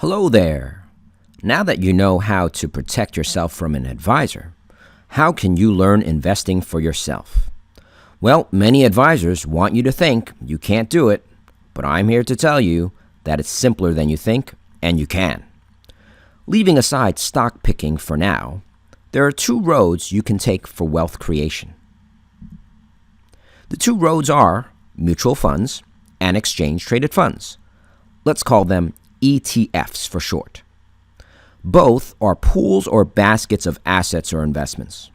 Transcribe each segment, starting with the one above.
Hello there. Now that you know how to protect yourself from an advisor, how can you learn investing for yourself? Well, many advisors want you to think you can't do it, but I'm here to tell you that it's simpler than you think, and you can. Leaving aside stock picking for now, there are two roads you can take for wealth creation. The two roads are mutual funds and exchange-traded funds. Let's call them ETFs for short. Both are pools or baskets of assets or investments.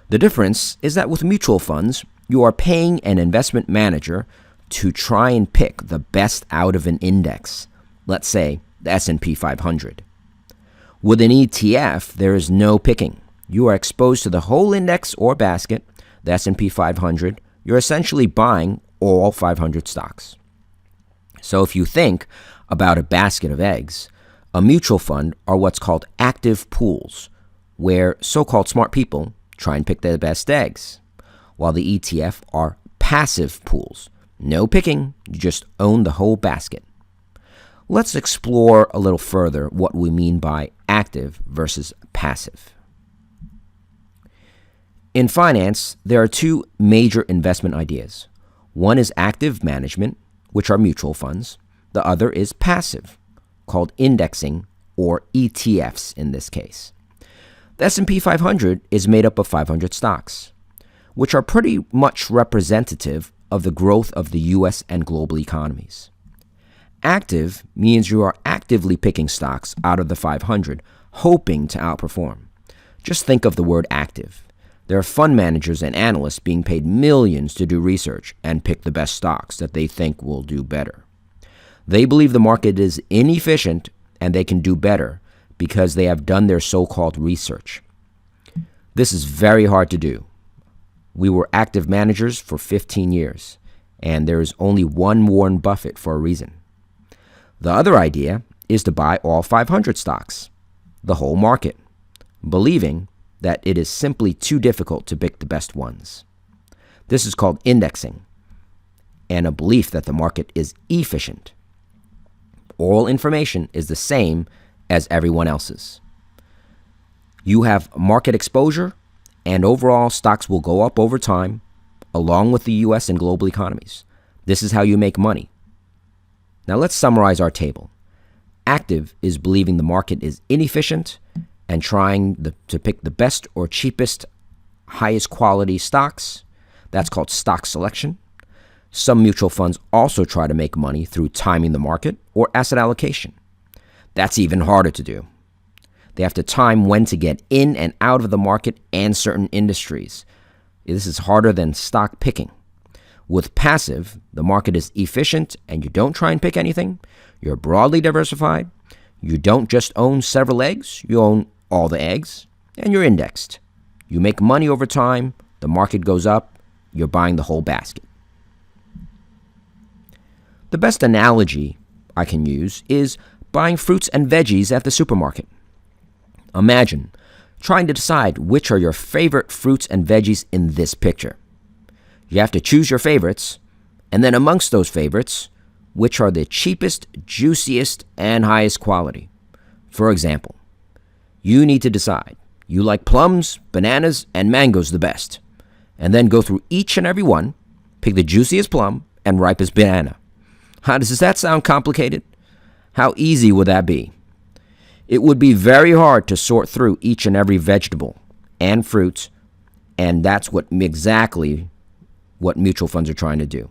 The difference is that with mutual funds, you are paying an investment manager to try and pick the best out of an index, let's say the S&P 500. With an ETF, there is no picking. You are exposed to the whole index or basket, the S&P 500. You're essentially buying all 500 stocks. So if you think about a basket of eggs, a mutual fund are what's called active pools, where so-called smart people try and pick the best eggs, while the ETF are passive pools. No picking, you just own the whole basket. Let's explore a little further what we mean by active versus passive. In finance, there are two major investment ideas. One is active management, which are mutual funds. The other is passive, called indexing, or ETFs in this case. The S&P 500 is made up of 500 stocks, which are pretty much representative of the growth of the U.S. and global economies. Active means you are actively picking stocks out of the 500, hoping to outperform. Just think of the word active. There are fund managers and analysts being paid millions to do research and pick the best stocks that they think will do better. They believe the market is inefficient and they can do better because they have done their so-called research. This is very hard to do. We were active managers for 15 years, and there is only one Warren Buffett for a reason. The other idea is to buy all 500 stocks, the whole market, believing that it is simply too difficult to pick the best ones. This is called indexing, and a belief that the market is efficient. All information is the same as everyone else's. You have market exposure, and overall stocks will go up over time, along with the U.S. and global economies. This is how you make money. Now let's summarize our table. Active is believing the market is inefficient and trying to pick the best or cheapest, highest quality stocks. That's called stock selection. Some mutual funds also try to make money through timing the market or asset allocation. That's even harder to do. They have to time when to get in and out of the market and certain industries. This is harder than stock picking. With passive, the market is efficient and you don't try and pick anything. You're broadly diversified. You don't just own several eggs, you own all the eggs, and you're indexed. You make money over time, the market goes up, you're buying the whole basket. The best analogy I can use is buying fruits and veggies at the supermarket. Imagine trying to decide which are your favorite fruits and veggies in this picture. You have to choose your favorites, and then amongst those favorites, which are the cheapest, juiciest, and highest quality. For example, you need to decide you like plums, bananas, and mangoes the best, and then go through each and every one, pick the juiciest plum and ripest banana. How does that sound complicated? How easy would that be? It would be very hard to sort through each and every vegetable and fruit, and that's exactly what mutual funds are trying to do.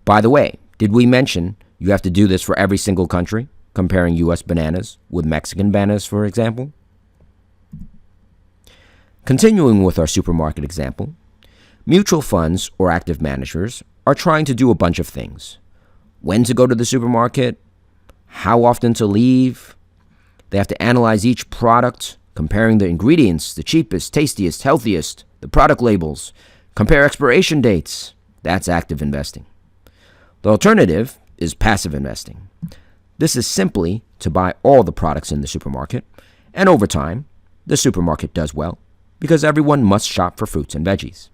By the way, did we mention you have to do this for every single country, comparing U.S. bananas with Mexican bananas, for example? Continuing with our supermarket example, mutual funds or active managers are trying to do a bunch of things. When to go to the supermarket, how often to leave. They have to analyze each product, comparing the ingredients, the cheapest, tastiest, healthiest, the product labels, compare expiration dates. That's active investing. The alternative is passive investing. This is simply to buy all the products in the supermarket, and over time, the supermarket does well because everyone must shop for fruits and veggies.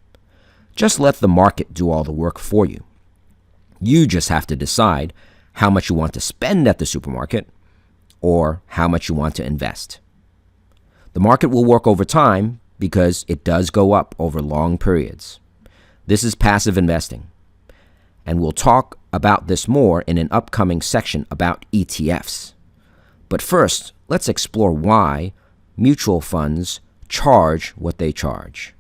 Just let the market do all the work for you. You just have to decide how much you want to spend at the supermarket or how much you want to invest. The market will work over time because it does go up over long periods. This is passive investing, and we'll talk about this more in an upcoming section about ETFs. But first, let's explore why mutual funds charge what they charge.